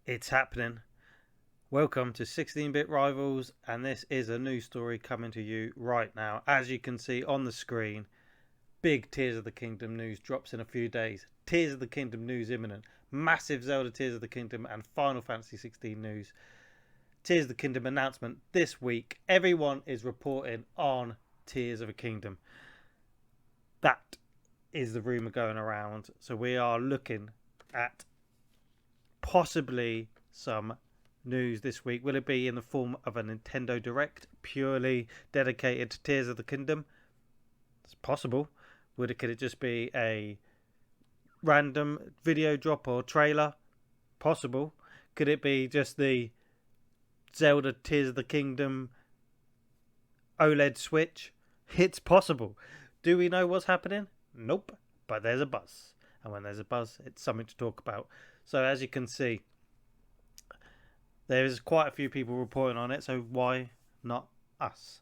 It's happening. Welcome to 16-Bit Rivals, and this is a news story coming to you right now. As you can see on the screen, big Tears of the Kingdom news drops in a few days. Tears of the Kingdom news imminent. Massive Zelda Tears of the Kingdom and Final Fantasy 16 news. Tears of the Kingdom announcement this week. Everyone is reporting on Tears of the Kingdom. That is the rumour going around. So we are looking at possibly some news this week. Will it be in the form of a Nintendo Direct purely dedicated to Tears of the Kingdom? It's possible. Could it just be a random video drop or trailer? Possible. Could it be just the Zelda Tears of the Kingdom OLED Switch? It's possible. Do we know what's happening? Nope. But there's a buzz. And when there's a buzz, it's something to talk about. So as you can see, there's quite a few people reporting on it, so why not us?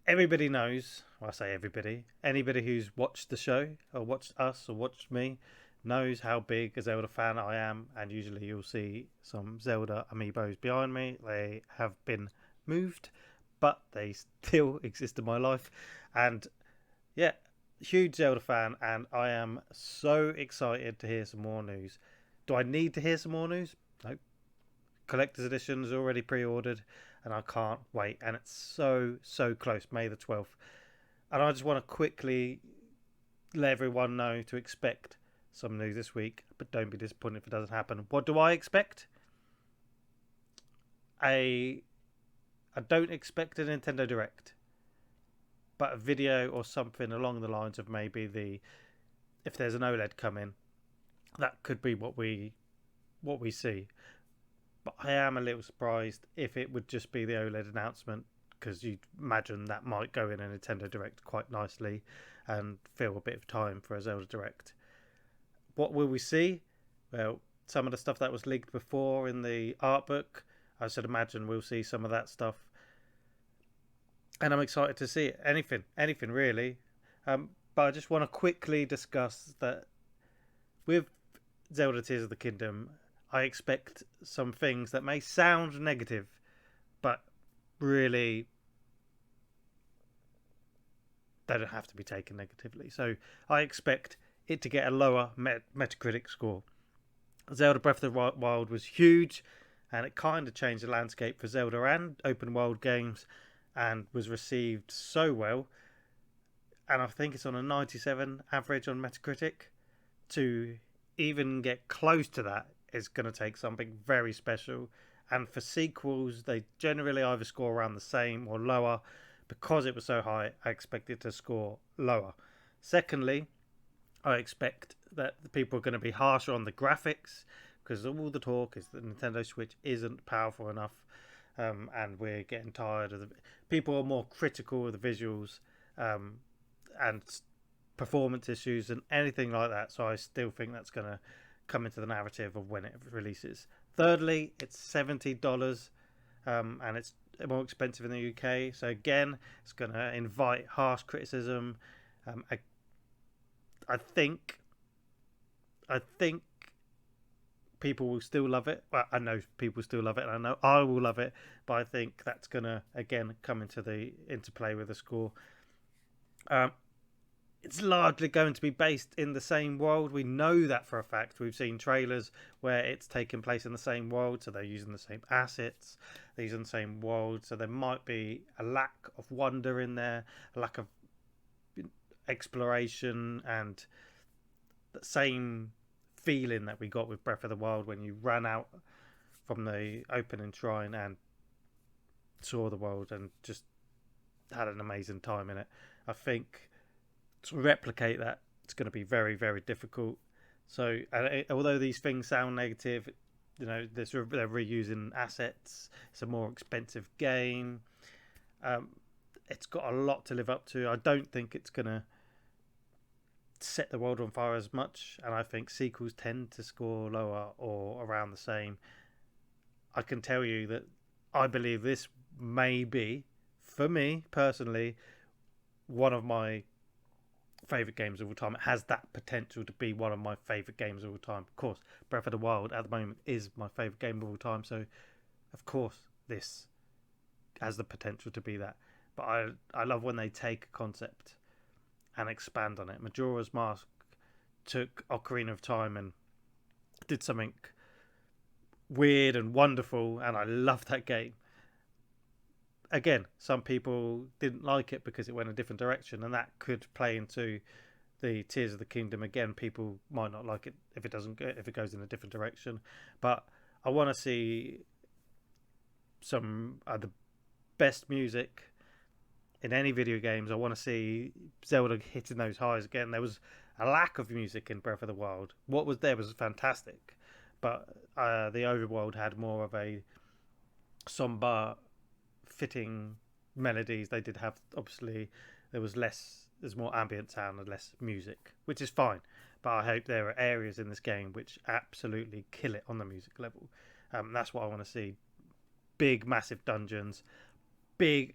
Everybody knows, well, I say everybody, anybody who's watched the show or watched us or watched me knows how big a Zelda fan I am, and usually you'll see some Zelda amiibos behind me. They have been moved, but they still exist in my life. And yeah, huge Zelda fan, and I am so excited to hear some more news. Do I need to hear some more news? Nope. Collector's edition is already pre-ordered, and I can't wait. And it's so close, May the 12th. And I just want to quickly let everyone know to expect some news this week, but don't be disappointed if it doesn't happen. What do I expect? I don't expect a Nintendo Direct, but a video or something along the lines of maybe if there's an OLED coming, that could be what we see. But I am a little surprised if it would just be the OLED announcement, because you'd imagine that might go in a Nintendo Direct quite nicely and fill a bit of time for a Zelda Direct. What will we see? Well, some of the stuff that was leaked before in the art book, I should imagine we'll see some of that stuff. And I'm excited to see it. Anything really. But I just want to quickly discuss that with Zelda Tears of the Kingdom, I expect some things that may sound negative, but really they don't have to be taken negatively. So I expect it to get a lower Metacritic score. Zelda Breath of the Wild was huge, and it kind of changed the landscape for Zelda and open world games, and was received so well. And I think it's on a 97 average on Metacritic. To even get close to that is going to take something very special. And for sequels, they generally either score around the same or lower. Because it was so high, I expect it to score lower. Secondly, I expect that the people are going to be harsher on the graphics, because all the talk is that the Nintendo Switch isn't powerful enough, and we're getting tired of the people are more critical of the visuals, and performance issues and anything like that. So I still think that's going to come into the narrative of when it releases. Thirdly, it's $70, and it's more expensive in the UK. So again, it's going to invite harsh criticism. I think people will still love it. Well, I know people still love it, and I know I will love it. But I think that's going to again come into the interplay with the score. It's largely going to be based in the same world. We know that for a fact. We've seen trailers where it's taking place in the same world, so they're using the same assets, they're using the same world, so there might be a lack of wonder in there, a lack of exploration, and the same feeling that we got with Breath of the Wild when you ran out from the opening shrine and saw the world and just had an amazing time in it. I think to replicate that, it's going to be very difficult. So although these things sound negative, they're reusing assets. It's a more expensive game. It's got a lot to live up to. I don't think it's going to set the world on fire as much, and I think sequels tend to score lower or around the same. I can tell you that I believe this may be, for me personally, one of my favourite games of all time. It has that potential to be one of my favourite games of all time. Of course, Breath of the Wild at the moment is my favourite game of all time, so of course this has the potential to be that. But I love when they take a concept and expand on it. Majora's Mask took Ocarina of Time and did something weird and wonderful, and I love that game. Again, some people didn't like it because it went a different direction, and that could play into the Tears of the Kingdom. Again, people might not like it if it doesn't go, if it goes in a different direction. But I want to see some of the best music in any video games. I want to see Zelda hitting those highs again. There was a lack of music in Breath of the Wild. What was there was fantastic, but the overworld had more of a somber, fitting melodies. They did have, obviously, there's more ambient sound and less music, which is fine. But I hope there are areas in this game which absolutely kill it on the music level. That's what I want to see. Big, massive dungeons. Big,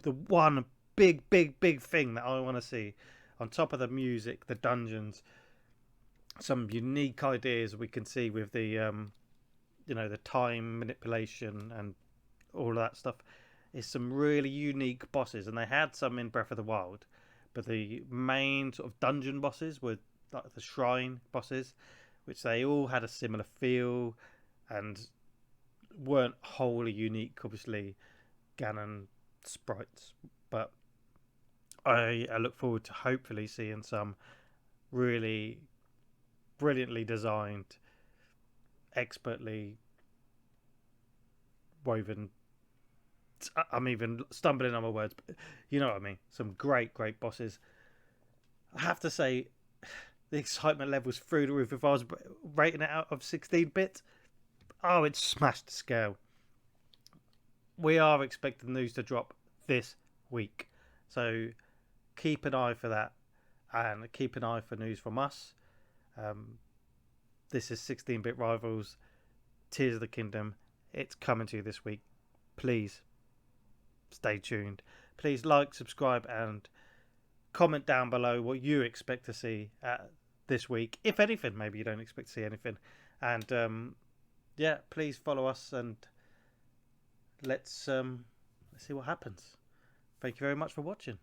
the one big thing that I want to see on top of the music, the dungeons, some unique ideas we can see with the the time manipulation and all of that stuff, is some really unique bosses. And they had some in Breath of the Wild, but the main sort of dungeon bosses were like the shrine bosses, which they all had a similar feel and weren't wholly unique. Obviously Ganon sprites, but I look forward to hopefully seeing some really brilliantly designed, expertly woven, I'm even stumbling on my words, but you know what I mean. Some great bosses. I have to say, the excitement level's through the roof. If I was rating it out of 16-bit, oh, it's smashed the scale. We are expecting news to drop this week, so keep an eye for that, and keep an eye for news from us. This is 16-bit Rivals, Tears of the Kingdom. It's coming to you this week. Please stay tuned. Please like, subscribe, and comment down below what you expect to see this week. If anything, maybe you don't expect to see anything. And yeah, please follow us, and let's see what happens. Thank you very much for watching.